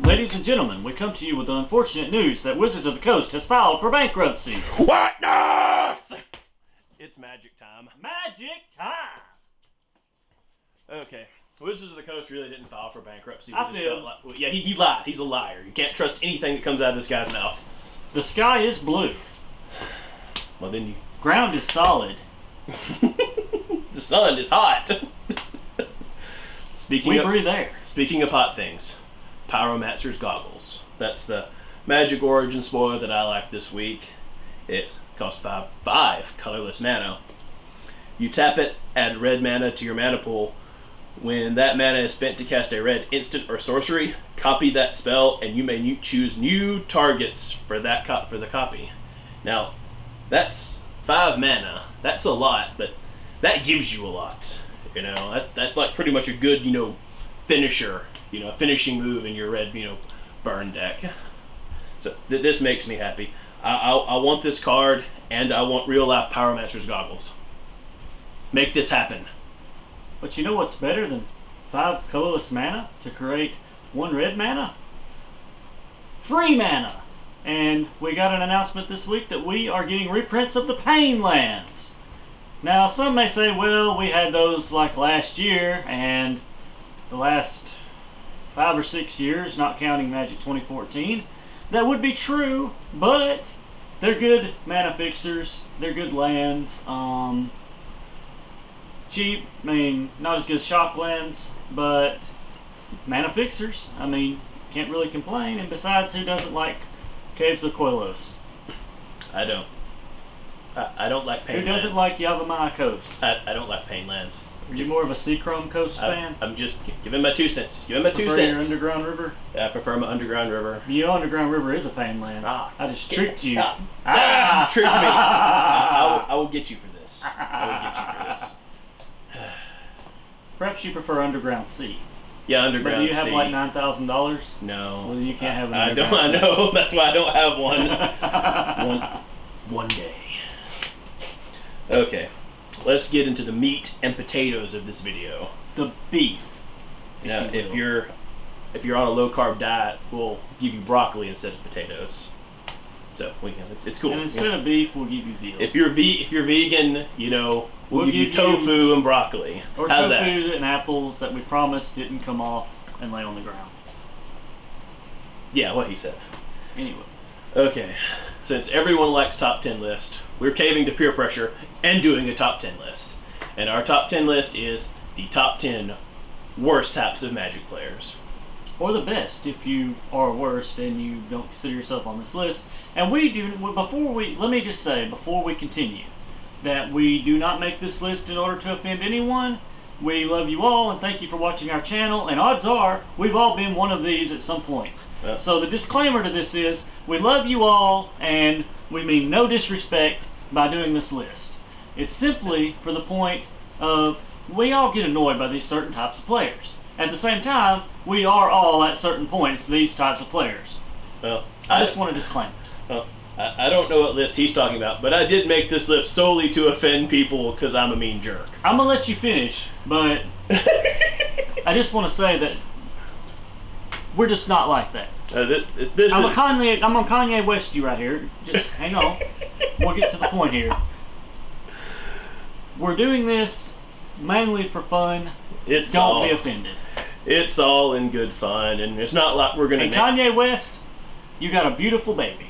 Ladies and gentlemen, we come to you with the unfortunate news that Wizards of the Coast has filed for bankruptcy. Whatness? It's magic time. Magic time! Okay. Wizards of the Coast really didn't file for bankruptcy. I feel. Yeah, he lied. He's a liar. You can't trust anything that comes out of this guy's mouth. The sky is blue. Well, then Ground is solid. the sun is hot. We breathe air. Speaking of hot things, Pyromancer's Goggles. That's the Magic Origin spoiler that I like this week. It costs five colorless mana. You tap it, add red mana to your mana pool. When that mana is spent to cast a red instant or sorcery, copy that spell, and you may choose new targets for for the copy. Now, that's 5 mana. That's a lot, but that gives you a lot. You know, that's like pretty much a good, finisher. A finishing move in your red, burn deck. So this makes me happy. I want this card, and I want real life Pyromancer's Goggles. Make this happen. But you know what's better than 5 colorless mana to create 1 red mana? Free mana! And we got an announcement this week that we are getting reprints of the Pain Lands. Now, some may say, well, we had those like last year, and the last 5 or 6 years, not counting Magic 2014. That would be true, but they're good mana fixers. They're good lands. Cheap, not as good as Shock Lands, but mana fixers. Can't really complain. And besides, who doesn't like Caves of Koilos? I don't. I don't like Pain Lands. Who doesn't like Yavimaya Coast? I don't like Pain Lands. Are you more of a Seachrome Coast fan? I'm just giving my 2 cents. Just giving my 2 Prefer cents. your Underground River? Yeah, I prefer my Underground River. Your Underground River is a Pain Land. I just tricked you. Tricked me. I will get you for this. I will get you for this. Perhaps you prefer Underground Sea. Yeah, Underground Sea. But do you have like $9,000? No. Well, you can't have an I Underground don't. I know. That's why I don't have one. One day. Okay. Let's get into the meat and potatoes of this video. The beef. Now, if you're on a low carb diet, we'll give you broccoli instead of potatoes. So it's cool. And instead of beef, we'll give you veal. If you're vegan, we'll give you tofu and broccoli. Or how's tofu that? and apples that we promised didn't come off and lay on the ground. Yeah, what he said. Anyway. Okay, since everyone likes top 10 list, we're caving to peer pressure and doing a top 10 list. And our top 10 list is the top 10 worst types of Magic players. Or the best if you are worst and you don't consider yourself on this list. And let me just say, before we continue, that we do not make this list in order to offend anyone. We love you all and thank you for watching our channel. And odds are, we've all been one of these at some point. Yep. So the disclaimer to this is, we love you all and we mean no disrespect by doing this list. It's simply for the point of, we all get annoyed by these certain types of players. At the same time, we are all at certain points these types of players. Well, I just want to disclaim. Well, I don't know what list he's talking about, but I did make this list solely to offend people because I'm a mean jerk. I'm going to let you finish, but I just want to say that we're just not like that. I'm on Kanye West you right here. Just hang on. We'll get to the point here. We're doing this mainly for fun. Don't be offended. It's all in good fun, and it's not like we're going to... Kanye West, you got a beautiful baby.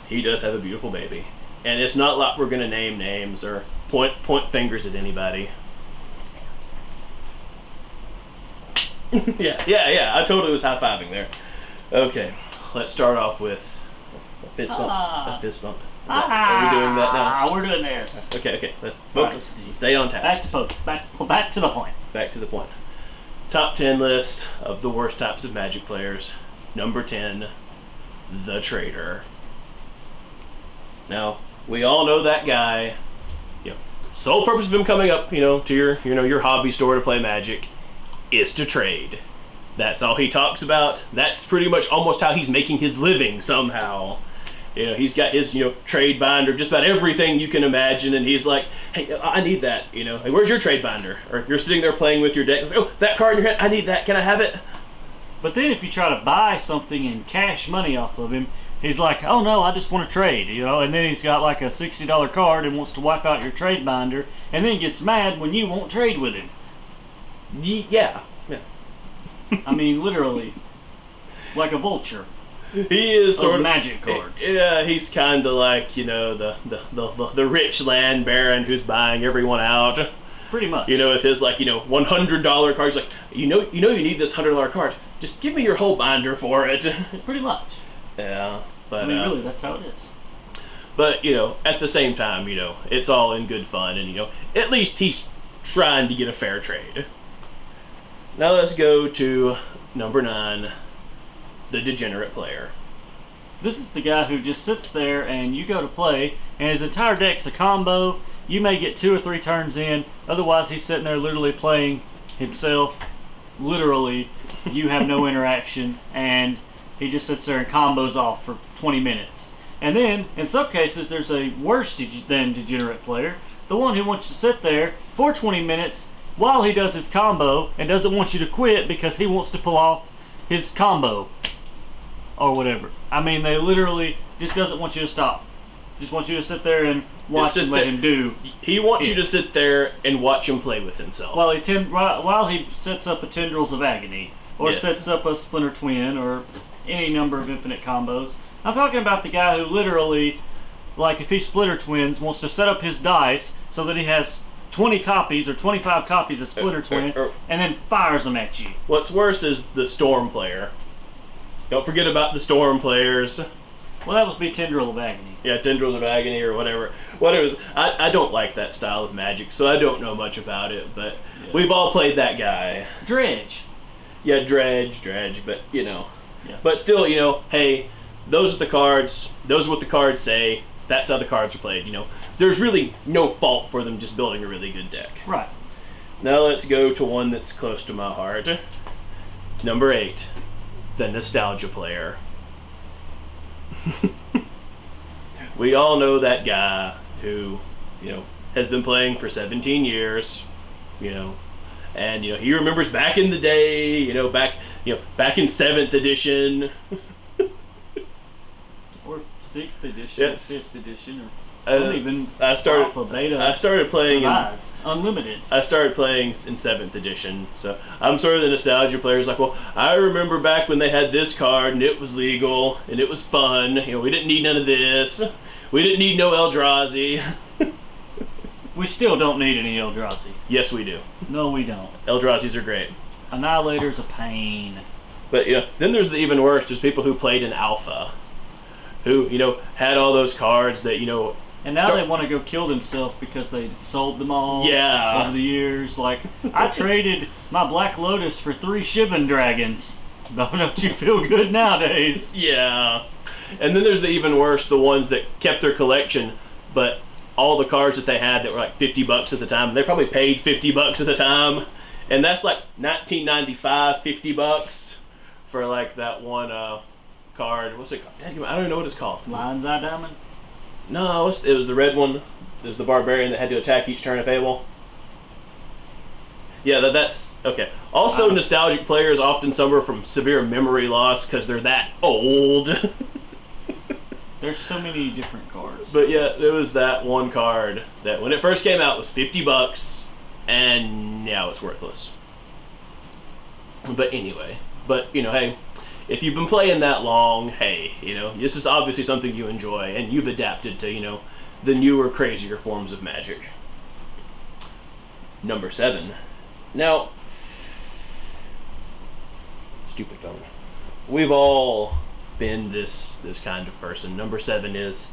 He does have a beautiful baby. And it's not like we're going to name names or point fingers at anybody. Yeah. I totally was high-fiving there. Okay, let's start off with a fist bump. A fist bump. Are we doing that now? We're doing this. Okay. Let's focus. Stay on task. Back to the point. Back to the point. Top 10 list of the worst types of Magic players. Number 10, the Trader. Now, we all know that guy. Sole purpose of him coming up, to your hobby store to play Magic is to trade. That's all he talks about. That's pretty much almost how he's making his living somehow. He's got his, trade binder, just about everything you can imagine, and he's like, hey, I need that, Hey, where's your trade binder? Or you're sitting there playing with your deck, and it's like, oh, that card in your hand, I need that, can I have it? But then if you try to buy something in cash money off of him, he's like, oh no, I just want to trade, and then he's got like a $60 card and wants to wipe out your trade binder, and then gets mad when you won't trade with him. Yeah. I mean, literally, like a vulture. He is sort of magic cards. Yeah, he's kind of like the rich land baron who's buying everyone out. Pretty much. With his $100 cards, like you need this $100 card. Just give me your whole binder for it. Pretty much. Yeah, but I mean, really, that's how it is. But at the same time, it's all in good fun, and at least he's trying to get a fair trade. Now let's go to number 9, the degenerate player. This is the guy who just sits there and you go to play, and his entire deck's a combo. You may get 2 or 3 turns in, otherwise he's sitting there literally playing himself. Literally, you have no interaction, and he just sits there and combos off for 20 minutes. And then, in some cases, there's a worse than degenerate player, the one who wants to sit there for 20 minutes while he does his combo and doesn't want you to quit because he wants to pull off his combo or whatever. I mean, they literally just doesn't want you to stop. Just wants you to sit there and watch and let him do. He wants you to sit there and watch him play with himself. While he sets up a Tendrils of Agony, or sets up a Splinter Twin, or any number of infinite combos. I'm talking about the guy who literally, like if he Splinter Twins, wants to set up his dice so that he has 20 copies or 25 copies of Splinter Twin, and then fires them at you. What's worse is the Storm player. Don't forget about the Storm players. Well, that would be Tendril of Agony. Yeah, Tendrils of Agony or whatever. I don't like that style of Magic, so I don't know much about it, but we've all played that guy. Dredge. Yeah, Dredge, but Yeah. But still, hey, those are the cards. Those are what the cards say. That's how the cards are played, There's really no fault for them just building a really good deck. Right. Now let's go to one that's close to my heart. Number 8, the nostalgia player. We all know that guy who, has been playing for 17 years, and he remembers back in the day, back in 7th edition. Or 6th edition, Yes. 5th edition, or some even I started playing Unlimited. I started playing in 7th edition, so I'm sort of the nostalgia player. It's like, well, I remember back when they had this card and it was legal and it was fun. We didn't need none of this. We didn't need no Eldrazi. We still don't need any Eldrazi. Yes, we do. No, we don't. Eldrazi's are great. Annihilator's a pain. But then there's the even worse. There's people who played in Alpha, who had all those cards that And now they want to go kill themselves because they sold them all over the years. Like, I traded my Black Lotus for 3 Shivan Dragons. Don't you feel good nowadays? Yeah. And then there's the even worse, the ones that kept their collection, but all the cards that they had that were like $50 at the time, they probably paid $50 at the time. And that's like $19.95, $50 for like that one card. What's it called? I don't even know what it's called. Lion's Eye Diamond? No, it was the red one. There's the barbarian that had to attack each turn if able. Yeah, that's okay. Also, nostalgic players often suffer from severe memory loss because they're that old. There's so many different cards. But yeah, there was that one card that when it first came out was $50, and now it's worthless. But anyway, hey, if you've been playing that long, hey, this is obviously something you enjoy, and you've adapted to, the newer, crazier forms of Magic. Number 7. Now, stupid phone. We've all been this kind of person. Number 7 is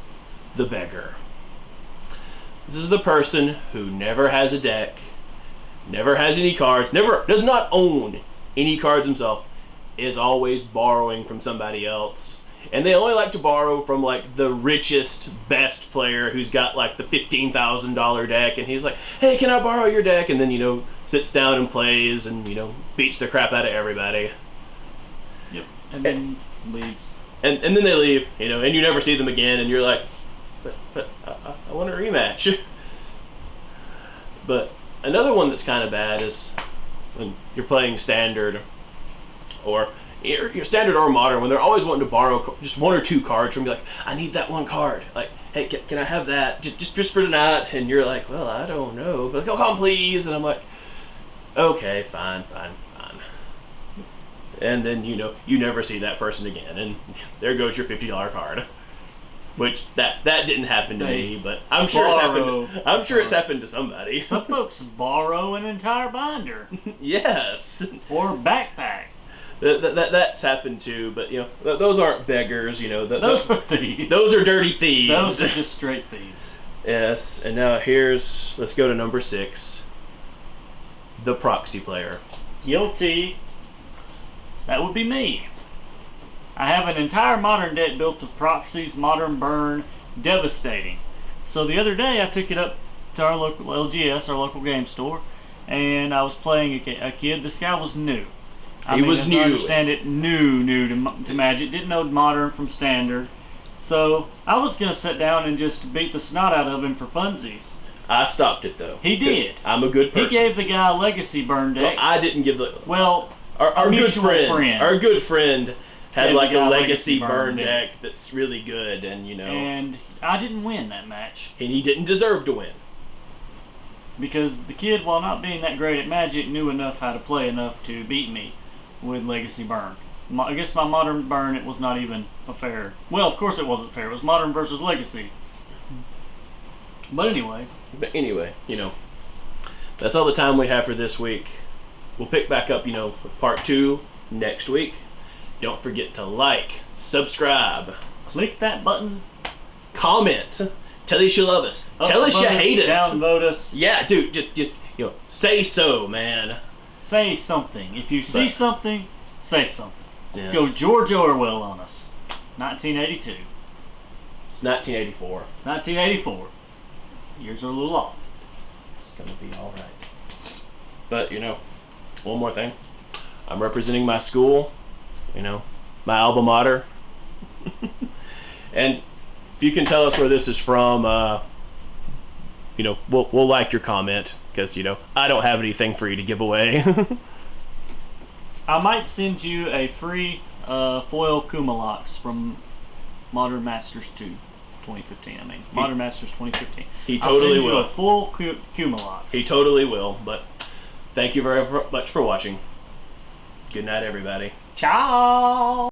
the beggar. This is the person who never has a deck, never has any cards, does not own any cards himself, is always borrowing from somebody else. And they only like to borrow from like the richest, best player who's got like the $15,000 deck, and he's like, hey, can I borrow your deck? And then, sits down and plays and, beats the crap out of everybody. Yep. And then leaves. And then they leave, and you never see them again, and you're like, but I want a rematch. But another one that's kind of bad is when you're playing Standard, or Standard or modern, when they're always wanting to borrow just one or two cards from me, like, I need that one card. Like, hey, can I have that just for tonight? And you're like, well, I don't know, but like, oh, come please. And I'm like, okay, fine. And then you never see that person again, and there goes your $50 card. Which that didn't happen to me, but I'm sure it's happened. I'm sure it's happened to somebody. Some folks borrow an entire binder. Yes. Or backpack. That's happened too, but those aren't beggars. Those are thieves. Those are dirty thieves. Those are just straight thieves. Yes, and now let's go to number 6. The proxy player. Guilty. That would be me. I have an entire modern deck built of proxies, modern burn, devastating. So the other day I took it up to our local LGS, our local game store, and I was playing a kid. This guy was new. He was new. I understand it, new to Magic. Didn't know modern from standard. So I was going to sit down and just beat the snot out of him for funsies. I stopped it though. He did. I'm a good person. He gave the guy a legacy burn deck. Well, I didn't give the... Well, our good friend. Our good friend had Gave like the a guy legacy burn deck that's really good, and And I didn't win that match. And he didn't deserve to win. Because the kid, while not being that great at Magic, knew enough how to play enough to beat me with Legacy Burn. I guess my Modern Burn, it was not even a fair... Well, of course it wasn't fair. It was Modern versus Legacy. But anyway, that's all the time we have for this week. We'll pick back up, part 2 next week. Don't forget to like, subscribe, click that button, comment, tell us you love us, tell us you hate us, downvote us. Yeah, dude, just say so, man. Say something. If you see something, say something. Yes. Go George Orwell on us. 1982. It's 1984. 1984. Years are a little off. It's gonna be all right. But one more thing. I'm representing my school. My alma mater. And if you can tell us where this is from, we'll like your comment, because I don't have anything for you to give away. I might send you a free foil Kumalox from Modern Masters 2 2015. Modern Masters 2015. He totally will. I'll send you a full Kumalox. He totally will. But thank you very much for watching. Good night, everybody. Ciao.